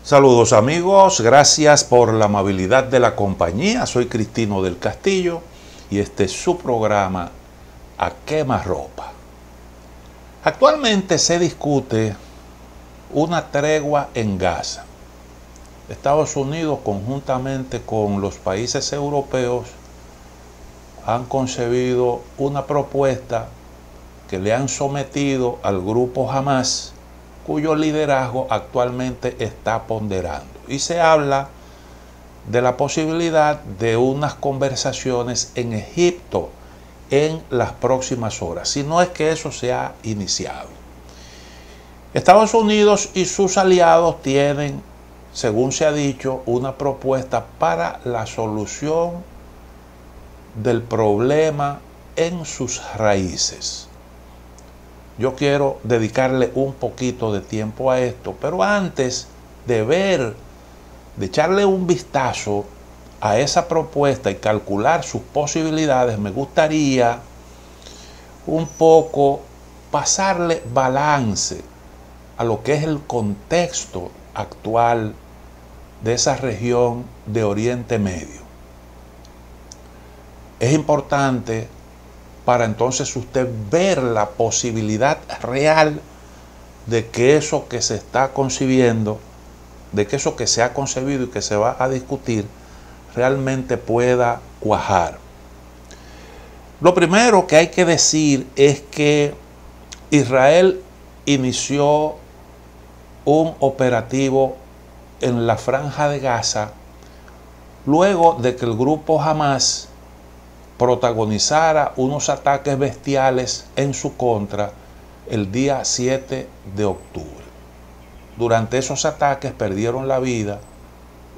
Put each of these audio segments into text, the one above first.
Saludos amigos, gracias por la amabilidad de la compañía. Soy Cristino del Castillo y este es su programa A Quemarropa. Actualmente se discute una tregua en Gaza. Estados Unidos, conjuntamente con los países europeos, han concebido una propuesta que le han sometido al grupo Hamas, cuyo liderazgo actualmente está ponderando. Y se habla de la posibilidad de unas conversaciones en Egipto en las próximas horas, si no es que eso se ha iniciado. Estados Unidos y sus aliados tienen, según se ha dicho, una propuesta para la solución del problema en sus raíces. Yo quiero dedicarle un poquito de tiempo a esto, pero antes de echarle un vistazo a esa propuesta y calcular sus posibilidades, me gustaría un poco pasarle balance a lo que es el contexto actual de esa región de Oriente Medio. Es importante para entonces usted ver la posibilidad real de que eso que se está concibiendo, de que eso que se ha concebido y que se va a discutir, realmente pueda cuajar. Lo primero que hay que decir es que Israel inició un operativo en la Franja de Gaza luego de que el grupo Hamas protagonizara unos ataques bestiales en su contra el día 7 de octubre. Durante esos ataques perdieron la vida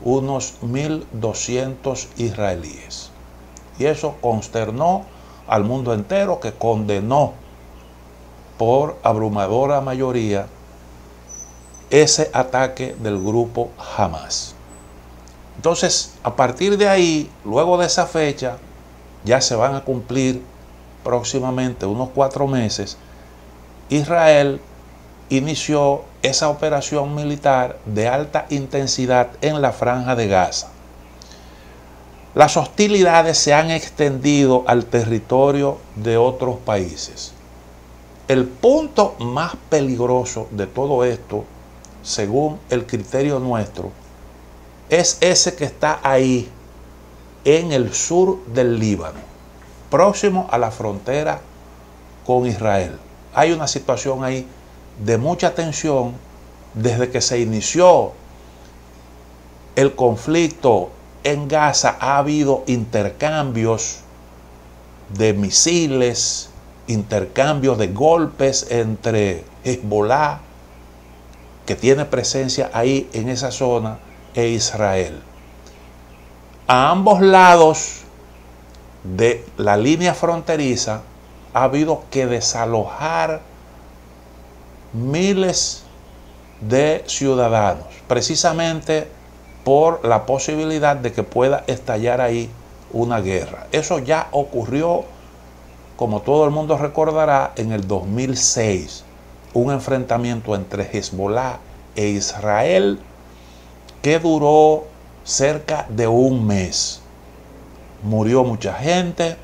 unos 1.200 israelíes. Y eso consternó al mundo entero, que condenó por abrumadora mayoría ese ataque del grupo Hamas. Entonces, a partir de ahí, luego de esa fecha, ya se van a cumplir próximamente unos 4 meses, Israel inició esa operación militar de alta intensidad en la Franja de Gaza. Las hostilidades se han extendido al territorio de otros países. El punto más peligroso de todo esto, según el criterio nuestro, es ese que está ahí, en el sur del Líbano, próximo a la frontera con Israel. Hay una situación ahí de mucha tensión desde que se inició el conflicto en Gaza. Ha habido intercambios de misiles, intercambios de golpes entre Hezbollah, que tiene presencia ahí en esa zona, e Israel. A ambos lados de la línea fronteriza ha habido que desalojar miles de ciudadanos, precisamente por la posibilidad de que pueda estallar ahí una guerra. Eso ya ocurrió, como todo el mundo recordará, en el 2006, un enfrentamiento entre Hezbollah e Israel que duró cerca de un mes. Murió mucha gente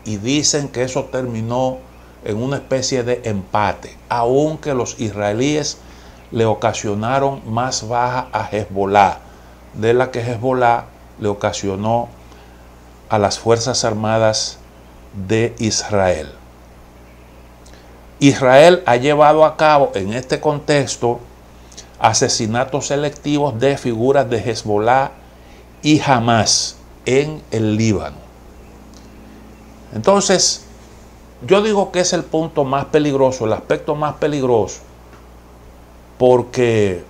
y dicen que eso terminó en una especie de empate, aunque los israelíes le ocasionaron más baja a Hezbollah de la que Hezbollah le ocasionó a las Fuerzas Armadas de Israel. Israel ha llevado a cabo en este contexto asesinatos selectivos de figuras de Hezbollah y Hamas en el Líbano. Entonces, yo digo que es el punto más peligroso, el aspecto más peligroso, porque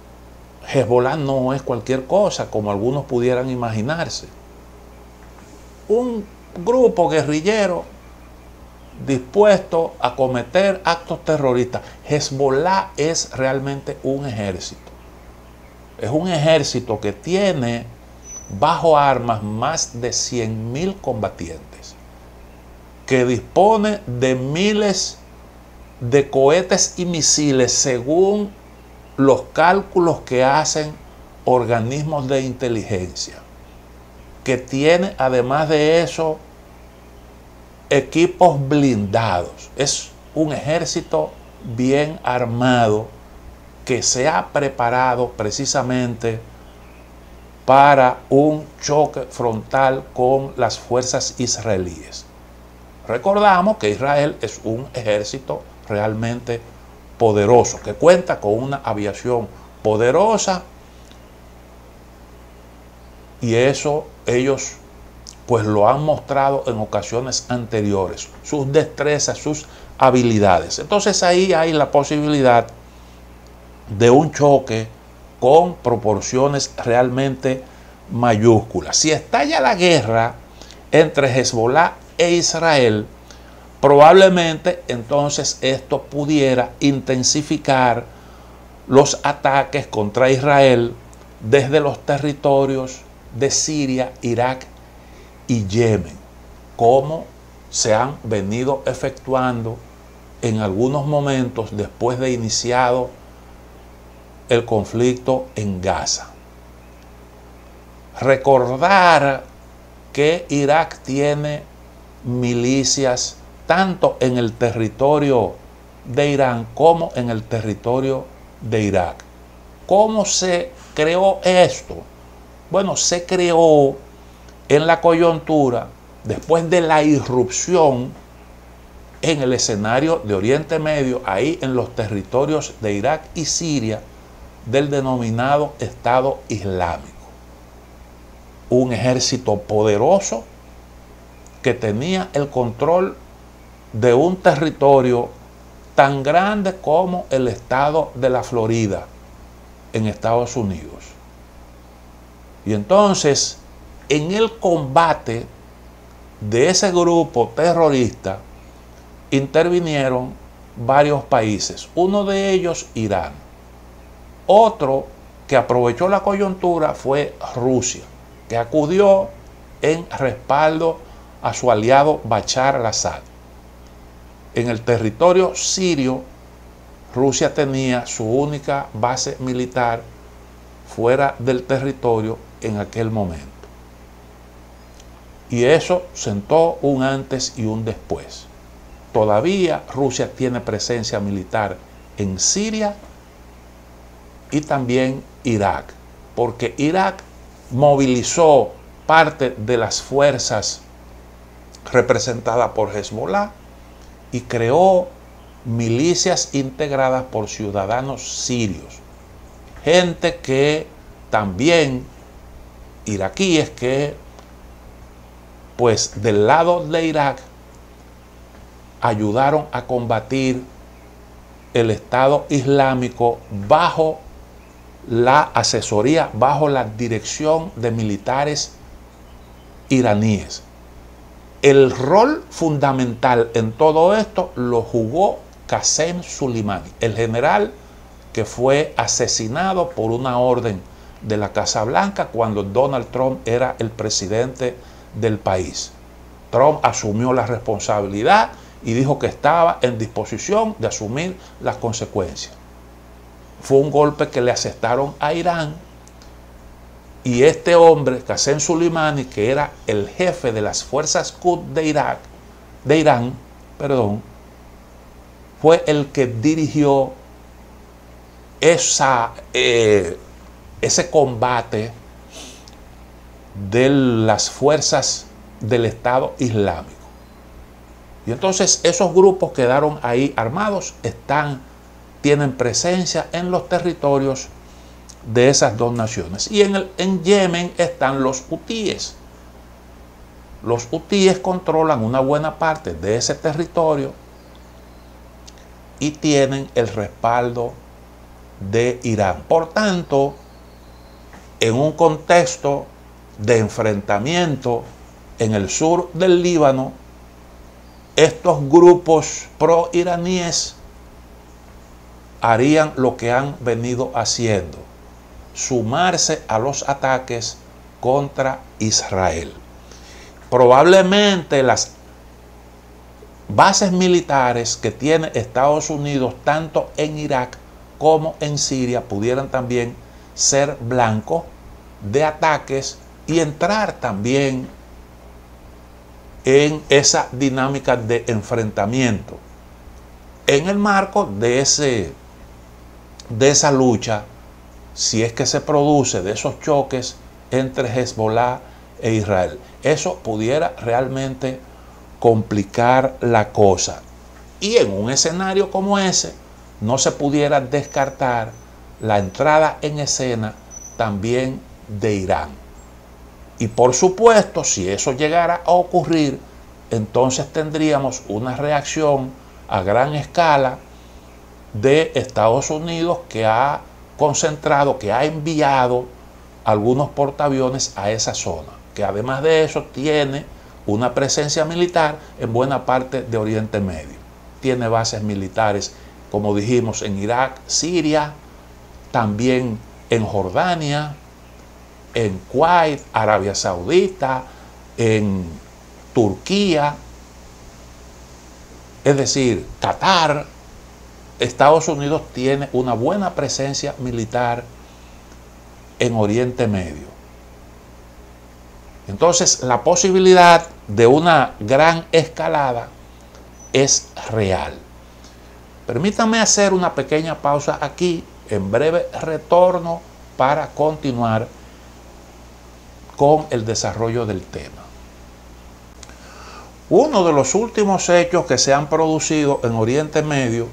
Hezbollah no es cualquier cosa, como algunos pudieran imaginarse. Un grupo guerrillero dispuesto a cometer actos terroristas. Hezbollah es realmente un ejército. Es un ejército que tiene bajo armas más de 100.000 combatientes, que dispone de miles de cohetes y misiles según los cálculos que hacen organismos de inteligencia, que tiene además de eso equipos blindados. Es un ejército bien armado que se ha preparado precisamente para un choque frontal con las fuerzas israelíes. Recordamos que Israel es un ejército realmente poderoso, que cuenta con una aviación poderosa, y eso ellos pues lo han mostrado en ocasiones anteriores, sus destrezas, sus habilidades. Entonces ahí hay la posibilidad de un choque con proporciones realmente mayúsculas. Si estalla la guerra entre Hezbollah e Israel, probablemente entonces esto pudiera intensificar los ataques contra Israel desde los territorios de Siria, Irak y Yemen, como se han venido efectuando en algunos momentos después de iniciado el conflicto en Gaza. Recordar que Irak tiene milicias tanto en el territorio de Irán como en el territorio de Irak. ¿Cómo se creó esto? Bueno, se creó en la coyuntura después de la irrupción en el escenario de Oriente Medio, ahí en los territorios de Irak y Siria, del denominado Estado Islámico. Un ejército poderoso que tenía el control de un territorio tan grande como el estado de la Florida en Estados Unidos. Y entonces, en el combate de ese grupo terrorista, intervinieron varios países, uno de ellos Irán. Otro que aprovechó la coyuntura fue Rusia, que acudió en respaldo a su aliado Bashar al-Assad. En el territorio sirio, Rusia tenía su única base militar fuera del territorio en aquel momento. Y eso sentó un antes y un después. Todavía Rusia tiene presencia militar en Siria y también Irak, porque Irak movilizó parte de las fuerzas representadas por Hezbollah y creó milicias integradas por ciudadanos sirios, gente que también, iraquíes que pues del lado de Irak ayudaron a combatir el Estado Islámico bajo la asesoría, bajo la dirección de militares iraníes. El rol fundamental en todo esto lo jugó Qasem Soleimani, el general que fue asesinado por una orden de la Casa Blanca cuando Donald Trump era el presidente del país. Trump asumió la responsabilidad y dijo que estaba en disposición de asumir las consecuencias. Fue un golpe que le asestaron a Irán, y este hombre, Qasem Soleimani, que era el jefe de las fuerzas Quds de Irán, fue el que dirigió ese combate de las fuerzas del Estado Islámico. Y entonces esos grupos quedaron ahí armados, tienen presencia en los territorios de esas dos naciones. Y en Yemen están los hutíes. Los hutíes controlan una buena parte de ese territorio y tienen el respaldo de Irán. Por tanto, en un contexto de enfrentamiento en el sur del Líbano, estos grupos pro-iraníes harían lo que han venido haciendo: sumarse a los ataques contra Israel. Probablemente las bases militares que tiene Estados Unidos tanto en Irak como en Siria pudieran también ser blanco de ataques y entrar también en esa dinámica de enfrentamiento en el marco de esa lucha, si es que se produce, de esos choques entre Hezbollah e Israel. Eso pudiera realmente complicar la cosa. Y en un escenario como ese, no se pudiera descartar la entrada en escena también de Irán. Y por supuesto, si eso llegara a ocurrir, entonces tendríamos una reacción a gran escala de Estados Unidos, que ha concentrado, que ha enviado algunos portaaviones a esa zona, que además de eso tiene una presencia militar en buena parte de Oriente Medio. Tiene bases militares, como dijimos, en Irak, Siria, también en Jordania, en Kuwait, Arabia Saudita, en Turquía, es decir, Qatar. Estados Unidos tiene una buena presencia militar en Oriente Medio. Entonces, la posibilidad de una gran escalada es real. Permítanme hacer una pequeña pausa aquí, en breve retorno para continuar con el desarrollo del tema. Uno de los últimos hechos que se han producido en Oriente Medio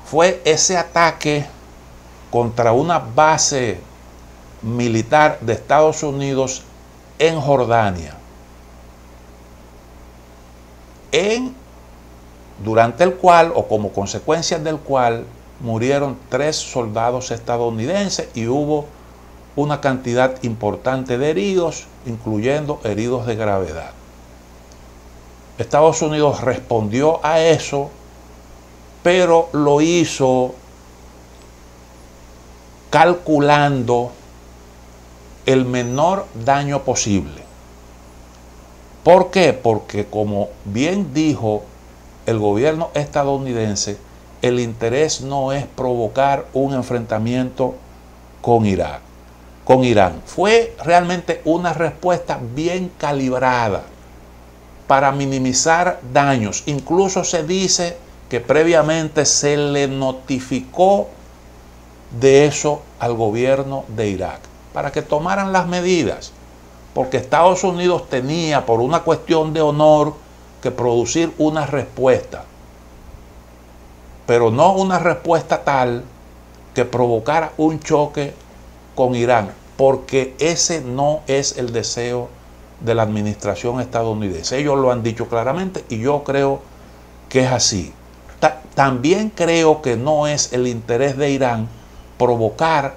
fue ese ataque contra una base militar de Estados Unidos en Jordania, durante el cual, o como consecuencia del cual, murieron 3 soldados estadounidenses y hubo una cantidad importante de heridos, incluyendo heridos de gravedad. Estados Unidos respondió a eso, pero lo hizo calculando el menor daño posible. ¿Por qué? Porque, como bien dijo el gobierno estadounidense, el interés no es provocar un enfrentamiento con Irán. Fue realmente una respuesta bien calibrada para minimizar daños. Incluso se dice que previamente se le notificó de eso al gobierno de Irak para que tomaran las medidas, porque Estados Unidos tenía, por una cuestión de honor, que producir una respuesta, pero no una respuesta tal que provocara un choque con Irán, porque ese no es el deseo de la administración estadounidense. Ellos lo han dicho claramente y yo creo que es así. También creo que no es el interés de Irán provocar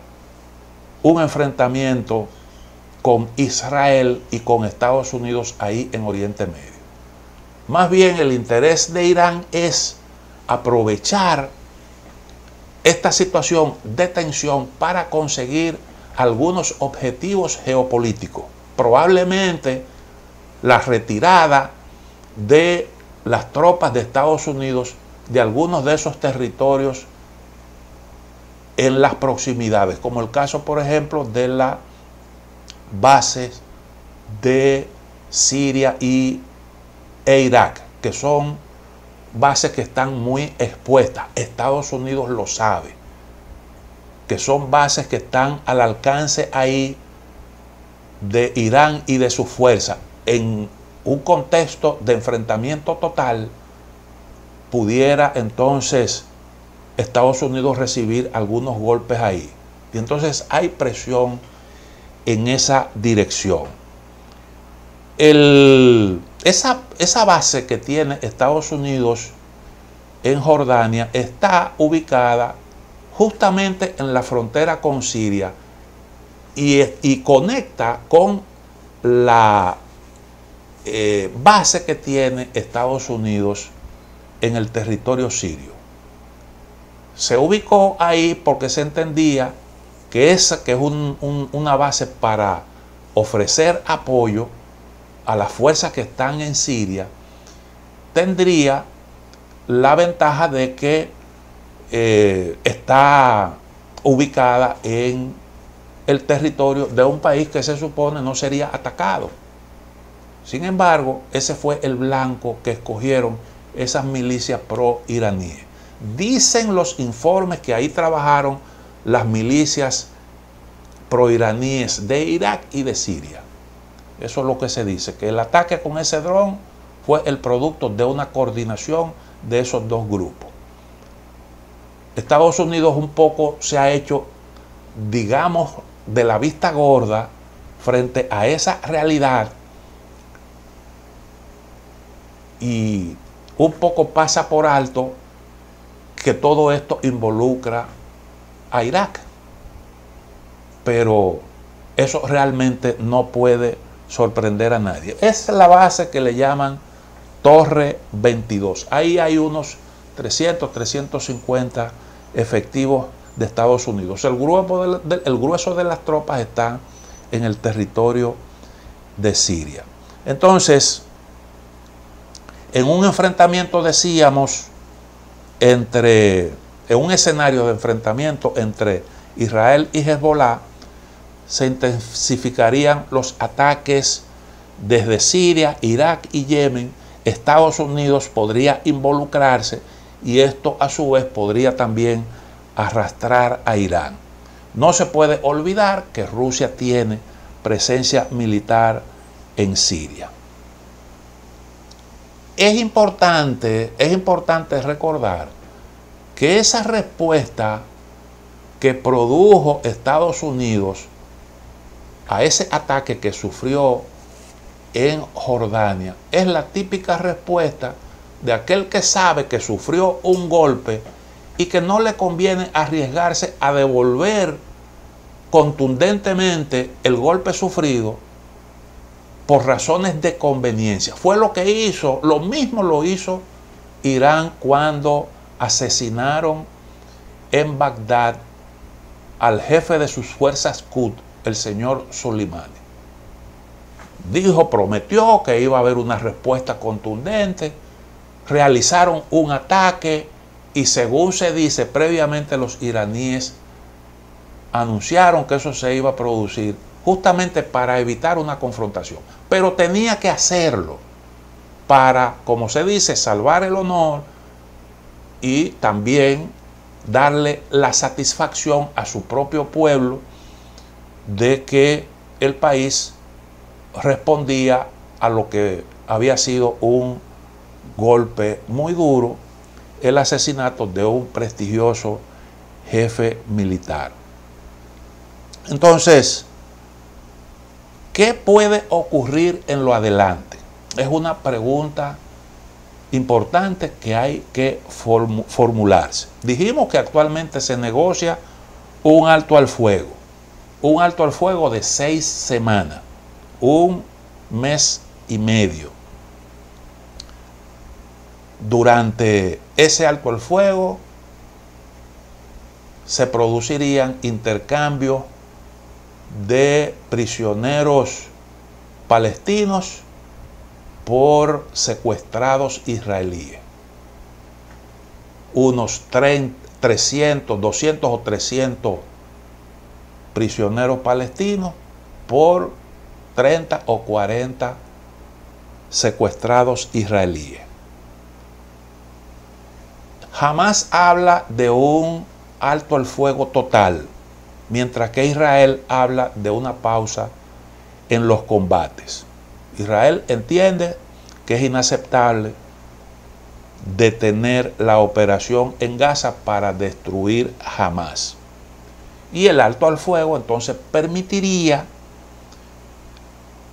un enfrentamiento con Israel y con Estados Unidos ahí en Oriente Medio. Más bien el interés de Irán es aprovechar esta situación de tensión para conseguir algunos objetivos geopolíticos. Probablemente la retirada de las tropas de Estados Unidos de algunos de esos territorios en las proximidades, como el caso, por ejemplo, de las bases de Siria e Irak, que son bases que están muy expuestas. Estados Unidos lo sabe, que son bases que están al alcance ahí de Irán y de sus fuerzas. En un contexto de enfrentamiento total, pudiera entonces Estados Unidos recibir algunos golpes ahí. Y entonces hay presión en esa dirección. Esa base que tiene Estados Unidos en Jordania está ubicada justamente en la frontera con Siria y conecta con la base que tiene Estados Unidos en el territorio sirio. Se ubicó ahí porque se entendía que es una base para ofrecer apoyo a las fuerzas que están en Siria. Tendría la ventaja de que está ubicada en el territorio de un país que se supone no sería atacado. Sin embargo, ese fue el blanco que escogieron esas milicias pro-iraníes. Dicen los informes que ahí trabajaron las milicias pro-iraníes de Irak y de Siria. Eso es lo que se dice, que el ataque con ese dron fue el producto de una coordinación de esos dos grupos. Estados Unidos un poco se ha hecho, digamos, de la vista gorda frente a esa realidad y un poco pasa por alto que todo esto involucra a Irak. Pero eso realmente no puede sorprender a nadie. Esa es la base que le llaman Torre 22. Ahí hay unos 300, 350 efectivos de Estados Unidos. El grueso de las tropas están en el territorio de Siria. Entonces, en un enfrentamiento, decíamos, en un escenario de enfrentamiento entre Israel y Hezbollah, se intensificarían los ataques desde Siria, Irak y Yemen. Estados Unidos podría involucrarse y esto a su vez podría también arrastrar a Irán. No se puede olvidar que Rusia tiene presencia militar en Siria. Es importante recordar que esa respuesta que produjo Estados Unidos a ese ataque que sufrió en Jordania es la típica respuesta de aquel que sabe que sufrió un golpe y que no le conviene arriesgarse a devolver contundentemente el golpe sufrido por razones de conveniencia. Fue lo que hizo, lo mismo lo hizo Irán cuando asesinaron en Bagdad al jefe de sus fuerzas Quds, el señor Soleimani. Prometió que iba a haber una respuesta contundente, realizaron un ataque y, según se dice, previamente los iraníes anunciaron que eso se iba a producir justamente para evitar una confrontación. Pero tenía que hacerlo para, como se dice, salvar el honor y también darle la satisfacción a su propio pueblo de que el país respondía a lo que había sido un golpe muy duro, el asesinato de un prestigioso jefe militar. Entonces, ¿qué puede ocurrir en lo adelante? Es una pregunta importante que hay que formularse. Dijimos que actualmente se negocia un alto al fuego de 6 semanas, un mes y medio. Durante ese alto al fuego se producirían intercambios de prisioneros palestinos por secuestrados israelíes. Unos 300, 200 o 300 prisioneros palestinos por 30 o 40 secuestrados israelíes. Jamás habla de un alto el fuego total, mientras que Israel habla de una pausa en los combates. Israel entiende que es inaceptable detener la operación en Gaza para destruir Hamás. Y el alto al fuego entonces permitiría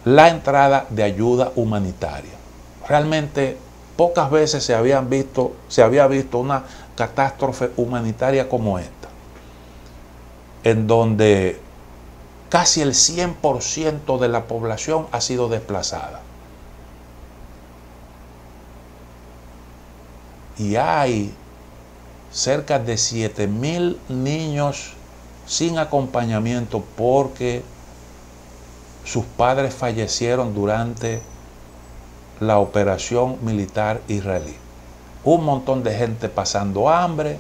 la entrada de ayuda humanitaria. Realmente pocas veces se había visto una catástrofe humanitaria como esta, en donde casi el 100% de la población ha sido desplazada. Y hay cerca de 7.000 niños sin acompañamiento porque sus padres fallecieron durante la operación militar israelí. Un montón de gente pasando hambre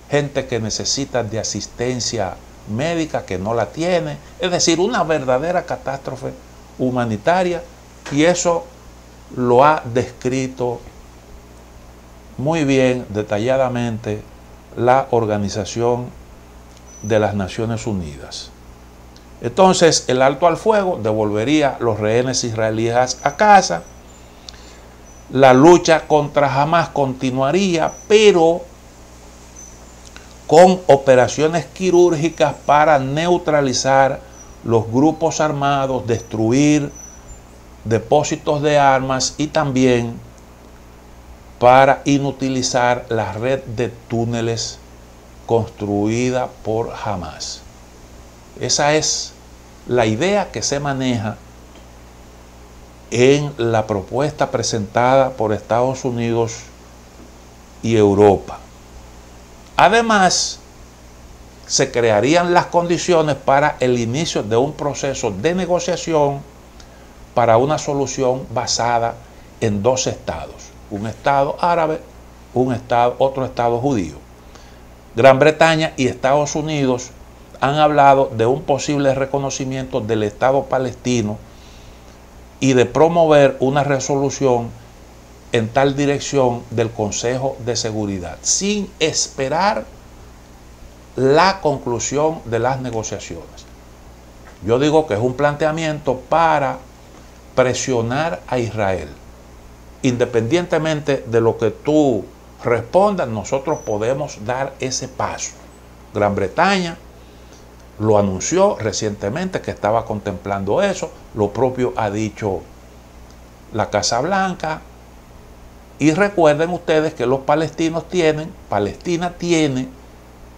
gente que necesita de asistencia médica que no la tiene, es decir, una verdadera catástrofe humanitaria, y eso lo ha descrito muy bien, detalladamente, la Organización de las Naciones Unidas. Entonces, el alto al fuego devolvería los rehenes israelíes a casa. La lucha contra Hamás continuaría, pero con operaciones quirúrgicas para neutralizar los grupos armados, destruir depósitos de armas y también para inutilizar la red de túneles construida por Hamás. Esa es la idea que se maneja en la propuesta presentada por Estados Unidos y Europa. Además, se crearían las condiciones para el inicio de un proceso de negociación para una solución basada en dos estados, un estado árabe, otro estado judío. Gran Bretaña y Estados Unidos han hablado de un posible reconocimiento del Estado palestino y de promover una resolución en tal dirección del Consejo de Seguridad, sin esperar la conclusión de las negociaciones. Yo digo que es un planteamiento para presionar a Israel. Independientemente de lo que tú respondas, nosotros podemos dar ese paso. Gran Bretaña lo anunció recientemente que estaba contemplando eso, lo propio ha dicho la Casa Blanca. Y recuerden ustedes que los palestinos Palestina tiene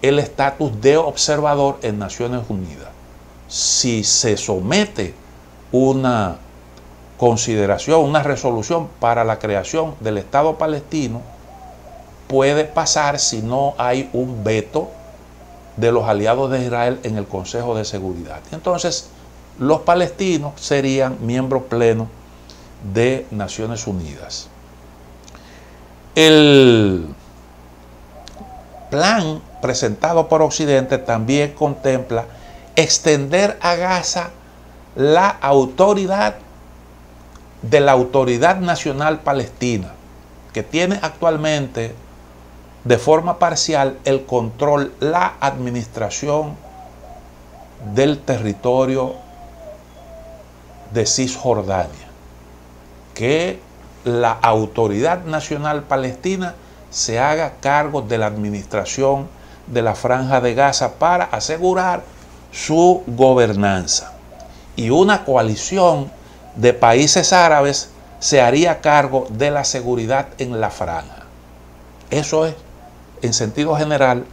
el estatus de observador en Naciones Unidas. Si se somete una consideración, una resolución para la creación del Estado palestino, puede pasar si no hay un veto de los aliados de Israel en el Consejo de Seguridad. Entonces, los palestinos serían miembros plenos de Naciones Unidas. El plan presentado por Occidente también contempla extender a Gaza la autoridad de la Autoridad Nacional Palestina, que tiene actualmente de forma parcial el control, la administración del territorio de Cisjordania, que la Autoridad Nacional Palestina se haga cargo de la administración de la Franja de Gaza para asegurar su gobernanza. Y una coalición de países árabes se haría cargo de la seguridad en la franja. Eso es, en sentido general,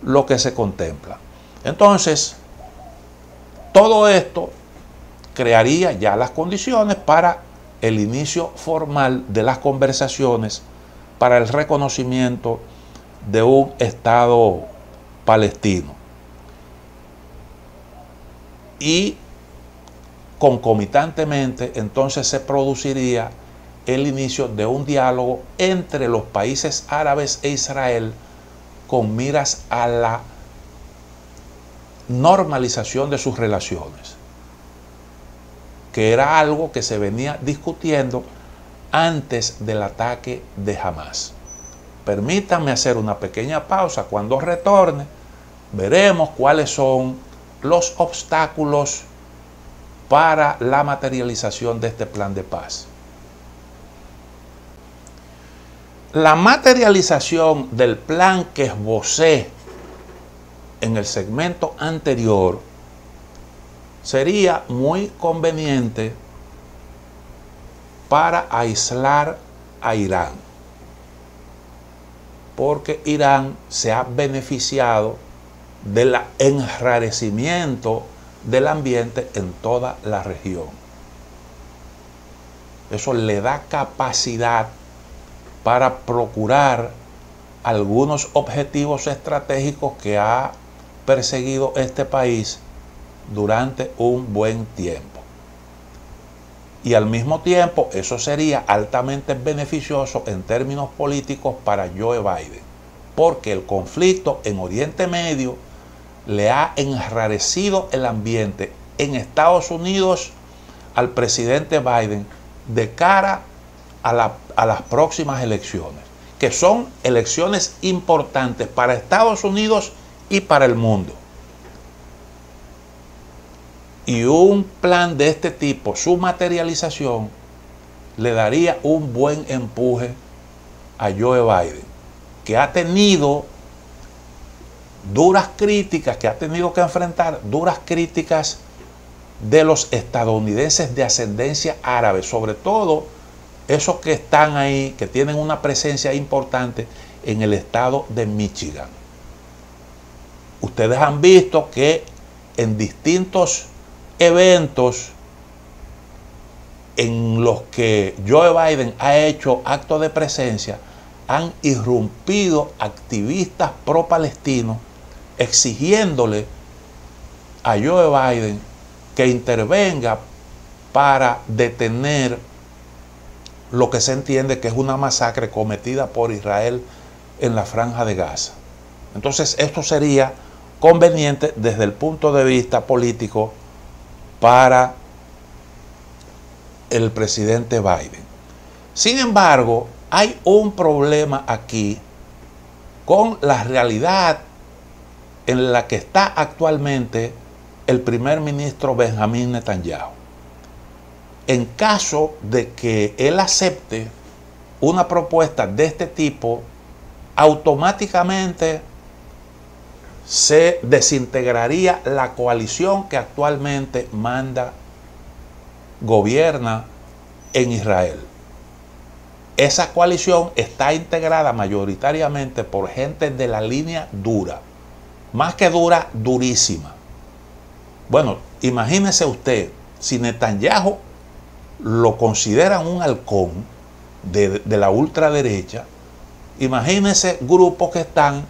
lo que se contempla. Entonces, todo esto crearía ya las condiciones para el inicio formal de las conversaciones para el reconocimiento de un Estado palestino. Y concomitantemente, entonces se produciría el inicio de un diálogo entre los países árabes e Israel con miras a la normalización de sus relaciones, que era algo que se venía discutiendo antes del ataque de Hamás. Permítanme hacer una pequeña pausa. Cuando retorne, veremos cuáles son los obstáculos para la materialización de este plan de paz. La materialización del plan que esbocé en el segmento anterior sería muy conveniente para aislar a Irán, porque Irán se ha beneficiado del enrarecimiento del ambiente en toda la región. Eso le da capacidad para procurar algunos objetivos estratégicos que ha perseguido este país durante un buen tiempo. Y al mismo tiempo, eso sería altamente beneficioso en términos políticos para Joe Biden, porque el conflicto en Oriente Medio le ha enrarecido el ambiente en Estados Unidos al presidente Biden de cara a las próximas elecciones, que son elecciones importantes para Estados Unidos y para el mundo. Y un plan de este tipo, su materialización, le daría un buen empuje a Joe Biden, que ha tenido duras críticas, que ha tenido que enfrentar duras críticas de los estadounidenses de ascendencia árabe, sobre todo esos que están ahí, que tienen una presencia importante en el estado de Michigan. Ustedes han visto que en distintos eventos en los que Joe Biden ha hecho actos de presencia, han irrumpido activistas pro-palestinos exigiéndole a Joe Biden que intervenga para detener lo que se entiende que es una masacre cometida por Israel en la Franja de Gaza. Entonces, esto sería conveniente desde el punto de vista político para el presidente Biden. Sin embargo, hay un problema aquí con la realidad en la que está actualmente el primer ministro Benjamín Netanyahu. En caso de que él acepte una propuesta de este tipo, automáticamente se desintegraría la coalición que actualmente gobierna en Israel. Esa coalición está integrada mayoritariamente por gente de la línea dura, más que dura, durísima. Bueno, imagínese usted, si Netanyahu lo consideran un halcón de la ultraderecha, imagínese grupos que están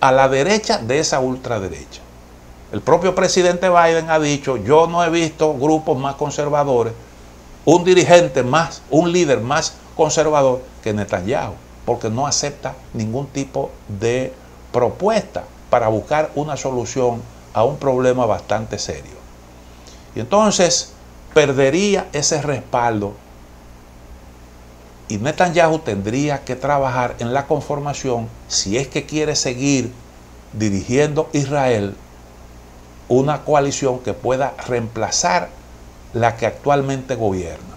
a la derecha de esa ultraderecha. El propio presidente Biden ha dicho: yo no he visto grupos más conservadores, un dirigente más, un líder más conservador que Netanyahu, porque no acepta ningún tipo de propuesta para buscar una solución a un problema bastante serio. Y entonces perdería ese respaldo y Netanyahu tendría que trabajar en la conformación, si es que quiere seguir dirigiendo Israel, una coalición que pueda reemplazar la que actualmente gobierna.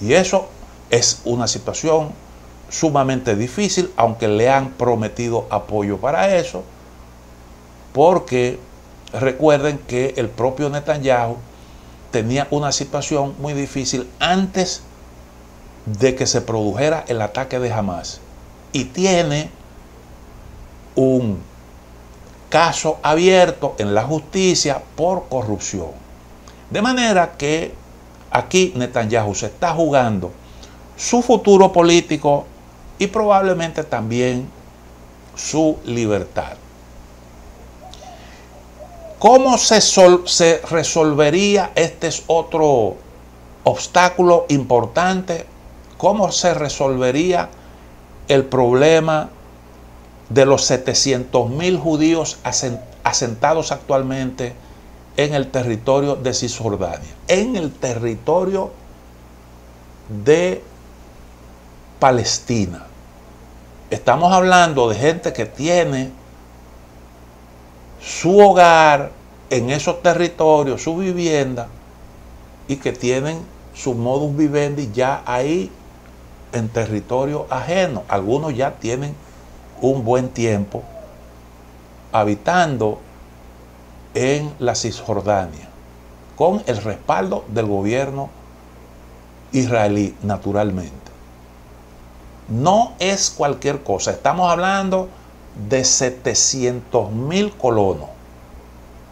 Y eso es una situación sumamente difícil, aunque le han prometido apoyo para eso, porque recuerden que el propio Netanyahu tenía una situación muy difícil antes de que se produjera el ataque de Hamas, y tiene un caso abierto en la justicia por corrupción. De manera que aquí Netanyahu se está jugando su futuro político y probablemente también su libertad. ¿Cómo se resolvería? Este es otro obstáculo importante. ¿Cómo se resolvería el problema de los 700.000 judíos asentados actualmente en el territorio de Cisjordania, en el territorio de Palestina? Estamos hablando de gente que tiene su hogar en esos territorios, su vivienda, y que tienen su modus vivendi ya ahí en territorio ajeno. Algunos ya tienen un buen tiempo habitando en la Cisjordania, con el respaldo del gobierno israelí, naturalmente. No es cualquier cosa, estamos hablando de 700.000 colonos.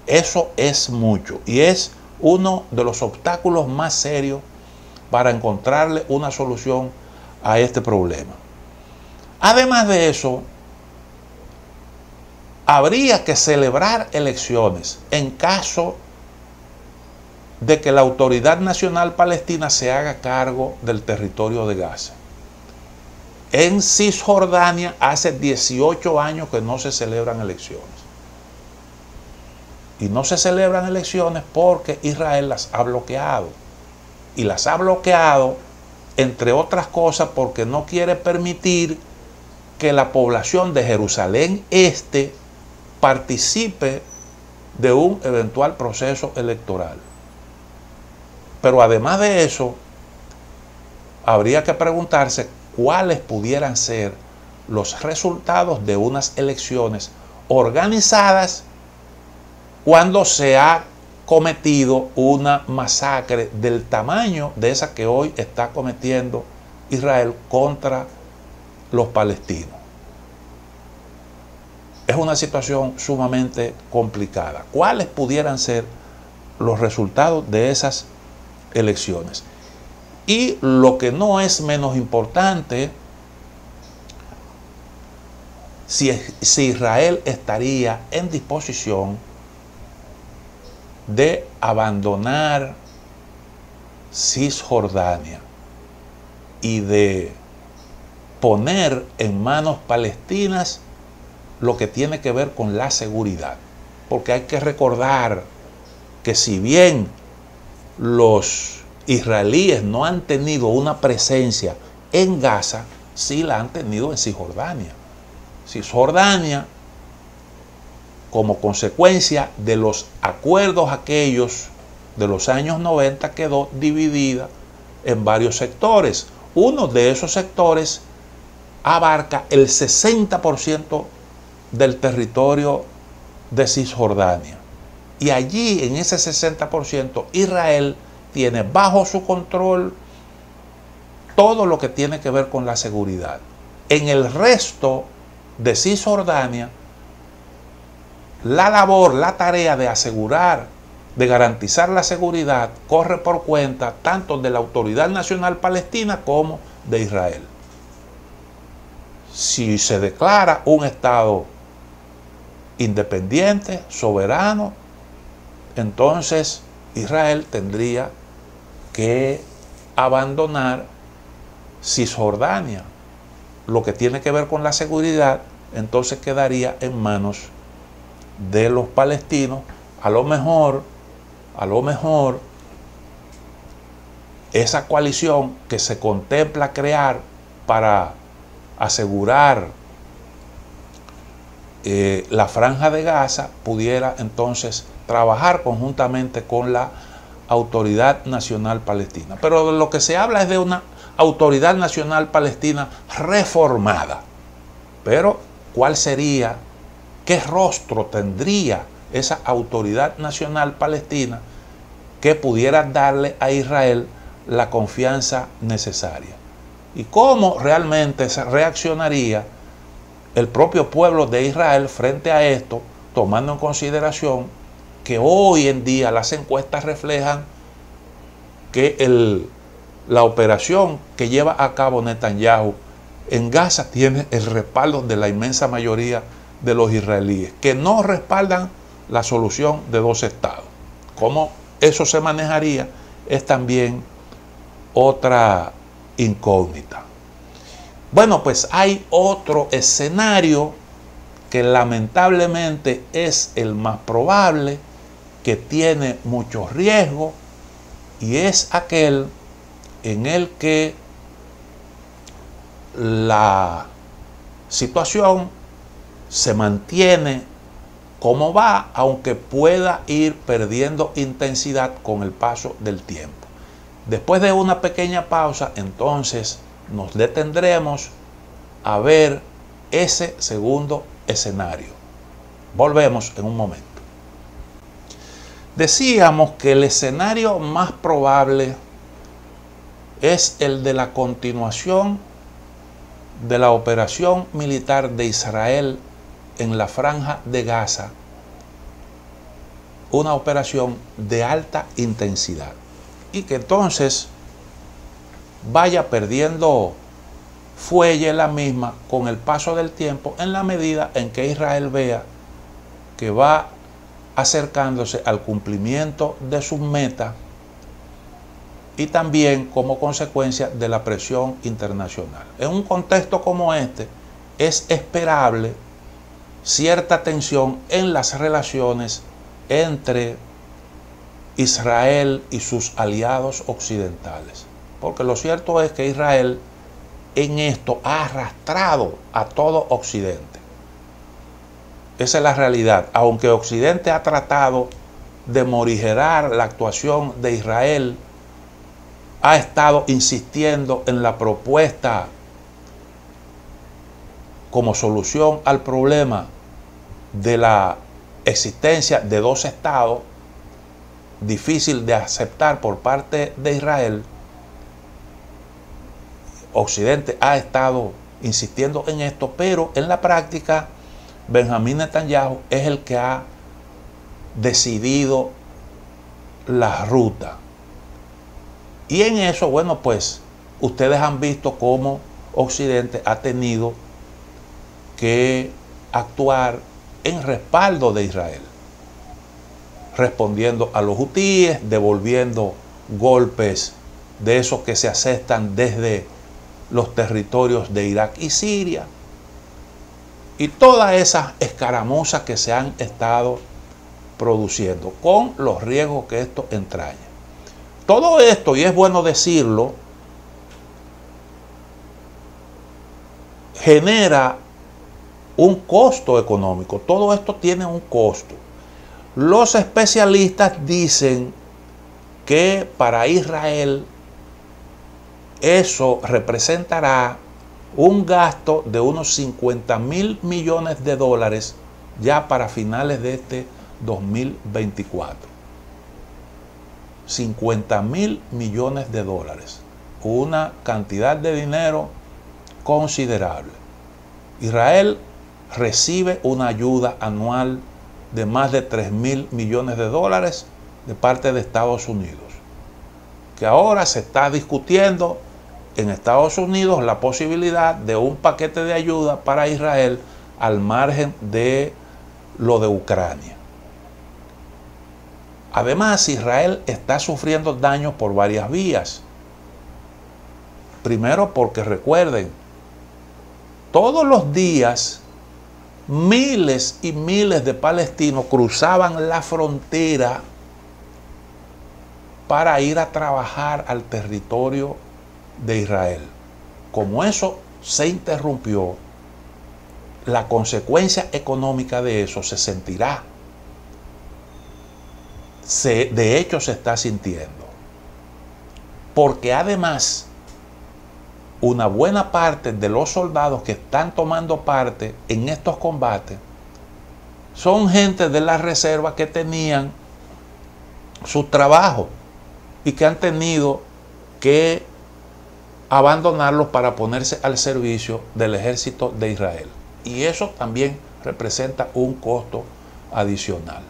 Eso es mucho y es uno de los obstáculos más serios para encontrarle una solución a este problema. Además de eso, habría que celebrar elecciones en caso de que la Autoridad Nacional Palestina se haga cargo del territorio de Gaza. En Cisjordania hace 18 años que no se celebran elecciones. Y no se celebran elecciones porque Israel las ha bloqueado. Y las ha bloqueado, entre otras cosas, porque no quiere permitir que la población de Jerusalén Este participe de un eventual proceso electoral. Pero además de eso, habría que preguntarse cuáles pudieran ser los resultados de unas elecciones organizadas cuando se ha cometido una masacre del tamaño de esa que hoy está cometiendo Israel contra los palestinos. Es una situación sumamente complicada. ¿Cuáles pudieran ser los resultados de esas elecciones? Y lo que no es menos importante, si Israel estaría en disposición de abandonar Cisjordania y de poner en manos palestinas lo que tiene que ver con la seguridad. Porque hay que recordar que si bien los israelíes no han tenido una presencia en Gaza, sí la han tenido en Cisjordania. Cisjordania, como consecuencia de los acuerdos aquellos de los años 90, quedó dividida en varios sectores. Uno de esos sectores abarca el 60% del territorio de Cisjordania. Y allí, en ese 60%, Israel tiene bajo su control todo lo que tiene que ver con la seguridad. En el resto de Cisjordania, la labor, la tarea de asegurar, de garantizar la seguridad, corre por cuenta tanto de la Autoridad Nacional Palestina como de Israel. Si se declara un Estado independiente, soberano, entonces Israel tendría que abandonar Cisjordania. Lo que tiene que ver con la seguridad, entonces quedaría en manos de los palestinos. A lo mejor, esa coalición que se contempla crear para asegurar la Franja de Gaza pudiera entonces trabajar conjuntamente con la Autoridad Nacional Palestina. Pero de lo que se habla es de una Autoridad Nacional Palestina reformada. Pero, ¿cuál sería, qué rostro tendría esa Autoridad Nacional Palestina que pudiera darle a Israel la confianza necesaria? ¿Y cómo realmente se reaccionaría el propio pueblo de Israel frente a esto, tomando en consideración que hoy en día las encuestas reflejan que la operación que lleva a cabo Netanyahu en Gaza tiene el respaldo de la inmensa mayoría de los israelíes, que no respaldan la solución de dos estados? ¿Cómo eso se manejaría? Es también otra incógnita. Bueno, pues hay otro escenario que lamentablemente es el más probable, que tiene mucho riesgo, y es aquel en el que la situación se mantiene como va, aunque pueda ir perdiendo intensidad con el paso del tiempo. Después de una pequeña pausa, entonces nos detendremos a ver ese segundo escenario. Volvemos en un momento. Decíamos que el escenario más probable es el de la continuación de la operación militar de Israel en la Franja de Gaza, una operación de alta intensidad, y que entonces vaya perdiendo fuelle la misma con el paso del tiempo, en la medida en que Israel vea que va acercándose al cumplimiento de sus metas y también como consecuencia de la presión internacional. En un contexto como este, es esperable cierta tensión en las relaciones entre Israel y sus aliados occidentales. Porque lo cierto es que Israel en esto ha arrastrado a todo Occidente. Esa es la realidad. Aunque Occidente ha tratado de morigerar la actuación de Israel, ha estado insistiendo en la propuesta como solución al problema de la existencia de dos estados, difícil de aceptar por parte de Israel. Occidente ha estado insistiendo en esto, pero en la práctica Benjamín Netanyahu es el que ha decidido la ruta. Y en eso, bueno, pues ustedes han visto cómo Occidente ha tenido que actuar en respaldo de Israel, respondiendo a los hutíes, devolviendo golpes de esos que se asestan desde los territorios de Irak y Siria, y todas esas escaramuzas que se han estado produciendo, con los riesgos que esto entraña. Todo esto, y es bueno decirlo, genera un costo económico. Todo esto tiene un costo. Los especialistas dicen que para Israel eso representará un gasto de unos 50.000 millones de dólares ya para finales de este 2024. 50.000 millones de dólares, una cantidad de dinero considerable. Israel recibe una ayuda anual de más de 3.000 millones de dólares de parte de Estados Unidos, que ahora se está discutiendo en Estados Unidos la posibilidad de un paquete de ayuda para Israel al margen de lo de Ucrania. Además, Israel está sufriendo daños por varias vías. Primero, porque recuerden, todos los días miles y miles de palestinos cruzaban la frontera para ir a trabajar al territorio de Israel. Como eso se interrumpió, la consecuencia económica de eso se sentirá. De hecho se está sintiendo, porque además una buena parte de los soldados que están tomando parte en estos combates son gente de la reserva que tenían su trabajo y que han tenido que abandonarlos para ponerse al servicio del ejército de Israel, y eso también representa un costo adicional.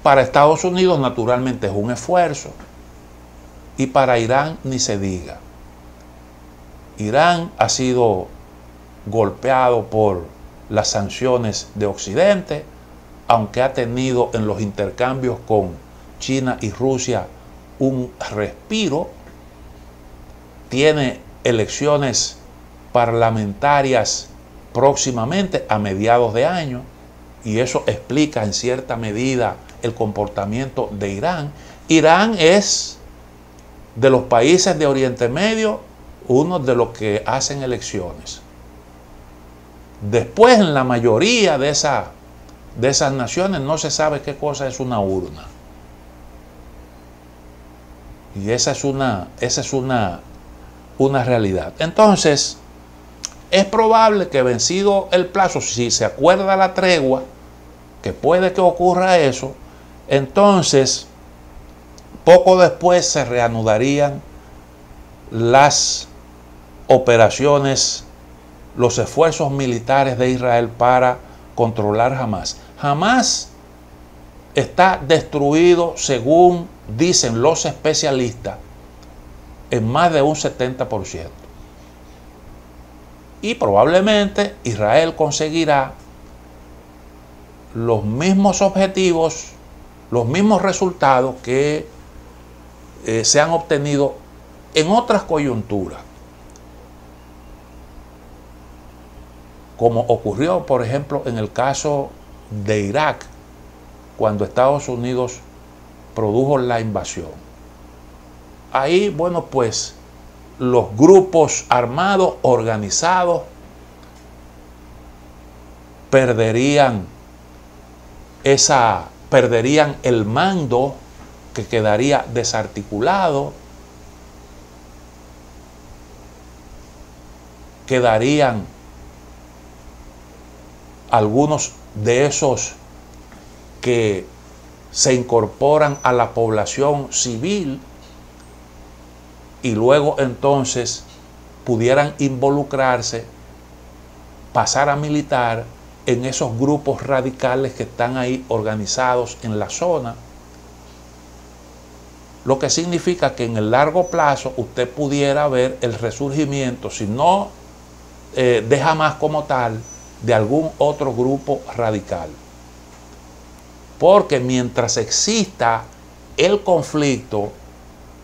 Para Estados Unidos naturalmente es un esfuerzo, y para Irán ni se diga. Irán ha sido golpeado por las sanciones de Occidente, aunque ha tenido en los intercambios con China y Rusia un respiro. Tiene elecciones parlamentarias próximamente a mediados de año, y eso explica en cierta medida el comportamiento de Irán. Irán es de los países de Oriente Medio uno de los que hacen elecciones. Después, en la mayoría de esas naciones no se sabe qué cosa es una urna. Y esa es una realidad. Entonces, es probable que vencido el plazo, si se acuerda la tregua, que puede que ocurra eso, entonces poco después se reanudarían las operaciones, los esfuerzos militares de Israel para controlar Hamás. Hamás está destruido, según dicen los especialistas, en más de un 70%. Y probablemente Israel conseguirá los mismos objetivos, los mismos resultados que se han obtenido en otras coyunturas, como ocurrió, por ejemplo, en el caso de Irak, cuando Estados Unidos produjo la invasión. Ahí, bueno, pues los grupos armados organizados perderían el mando, que quedaría desarticulado, quedarían algunos de esos que se incorporan a la población civil y luego entonces pudieran involucrarse, pasar a militar en esos grupos radicales que están ahí organizados en la zona, lo que significa que en el largo plazo usted pudiera ver el resurgimiento, si no de Hamás como tal, de algún otro grupo radical. Porque mientras exista el conflicto,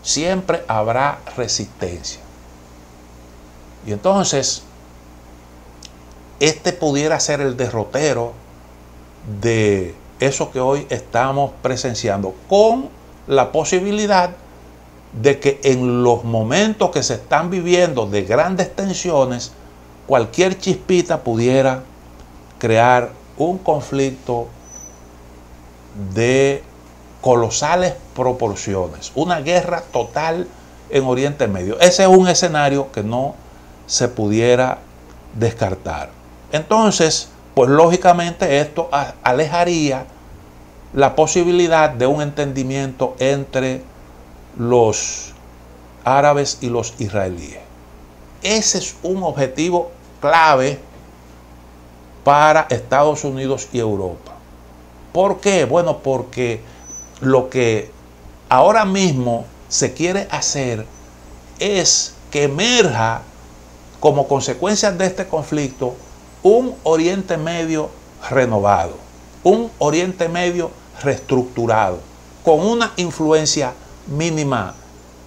siempre habrá resistencia. Y entonces, este pudiera ser el derrotero de eso que hoy estamos presenciando, con la posibilidad de que en los momentos que se están viviendo de grandes tensiones, cualquier chispita pudiera crear un conflicto de colosales proporciones, una guerra total en Oriente Medio. Ese es un escenario que no se pudiera descartar. Entonces, pues lógicamente esto alejaría la posibilidad de un entendimiento entre los árabes y los israelíes. Ese es un objetivo clave para Estados Unidos y Europa. ¿Por qué? Bueno, porque lo que ahora mismo se quiere hacer es que emerja como consecuencia de este conflicto un Oriente Medio renovado, un Oriente Medio reestructurado, con una influencia mínima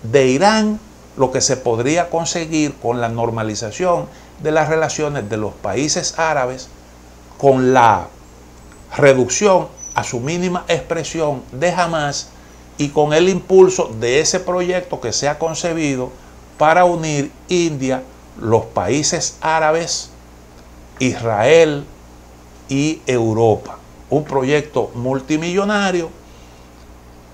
de Irán, lo que se podría conseguir con la normalización de las relaciones de los países árabes, con la reducción a su mínima expresión de Hamás y con el impulso de ese proyecto que se ha concebido para unir India, los países árabes, Israel y Europa. Un proyecto multimillonario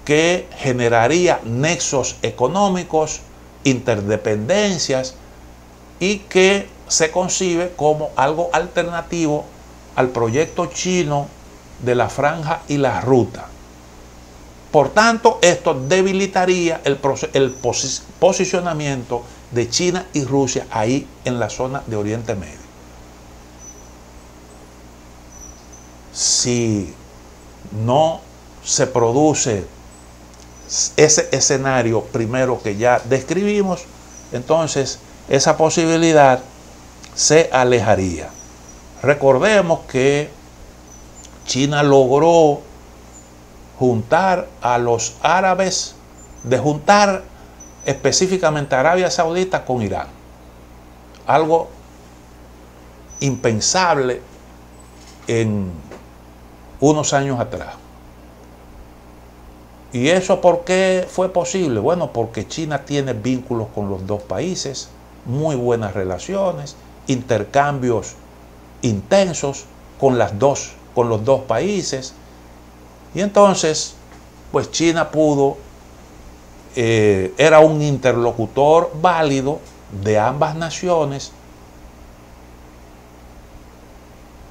que generaría nexos económicos, interdependencias y que se concibe como algo alternativo al proyecto chino de la Franja y la Ruta. Por tanto, esto debilitaría el posicionamiento de China y Rusia ahí en la zona de Oriente Medio. Si no se produce ese escenario primero que ya describimos, entonces esa posibilidad se alejaría. Recordemos que China logró juntar a los árabes, de juntar específicamente a Arabia Saudita con Irán. Algo impensable en unos años atrás. ¿Y eso por qué fue posible? Bueno, porque China tiene vínculos con los dos países, muy buenas relaciones, intercambios intensos con los dos países. Y entonces, pues China pudo, era un interlocutor válido de ambas naciones,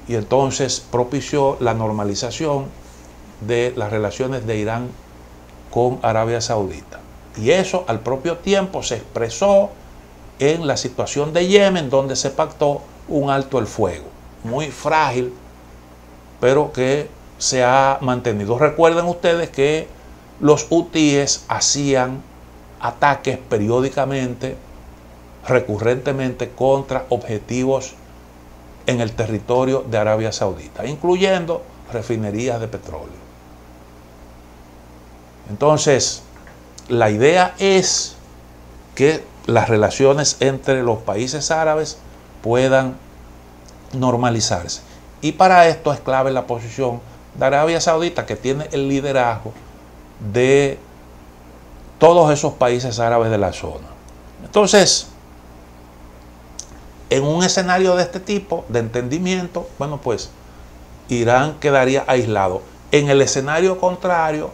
y entonces propició la normalización de las relaciones de Irán con Arabia Saudita. Y eso al propio tiempo se expresó en la situación de Yemen, donde se pactó un alto el fuego, muy frágil, pero que se ha mantenido. Recuerden ustedes que los hutíes hacían ataques periódicamente, recurrentemente, contra objetivos en el territorio de Arabia Saudita, incluyendo refinerías de petróleo. Entonces, la idea es que las relaciones entre los países árabes puedan normalizarse. Y para esto es clave la posición de Arabia Saudita, que tiene el liderazgo de todos esos países árabes de la zona. Entonces, en un escenario de este tipo, de entendimiento, bueno, pues Irán quedaría aislado. En el escenario contrario,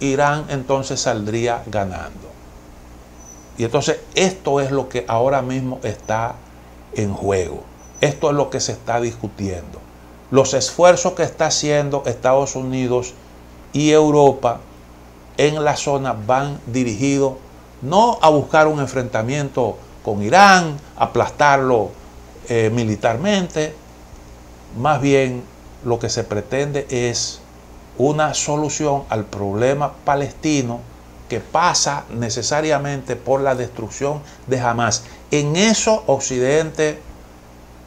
Irán entonces saldría ganando. Y entonces esto es lo que ahora mismo está en juego. Esto es lo que se está discutiendo. Los esfuerzos que está haciendo Estados Unidos y Europa en la zona van dirigidos no a buscar un enfrentamiento con Irán, aplastarlo militarmente, más bien lo que se pretende es una solución al problema palestino que pasa necesariamente por la destrucción de Hamás. En eso Occidente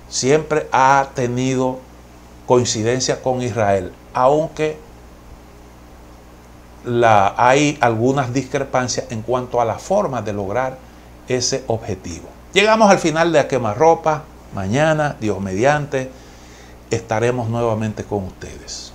siempre ha tenido coincidencia con Israel, aunque hay algunas discrepancias en cuanto a la forma de lograr ese objetivo. Llegamos al final de A Quemarropa. Mañana, Dios mediante, estaremos nuevamente con ustedes.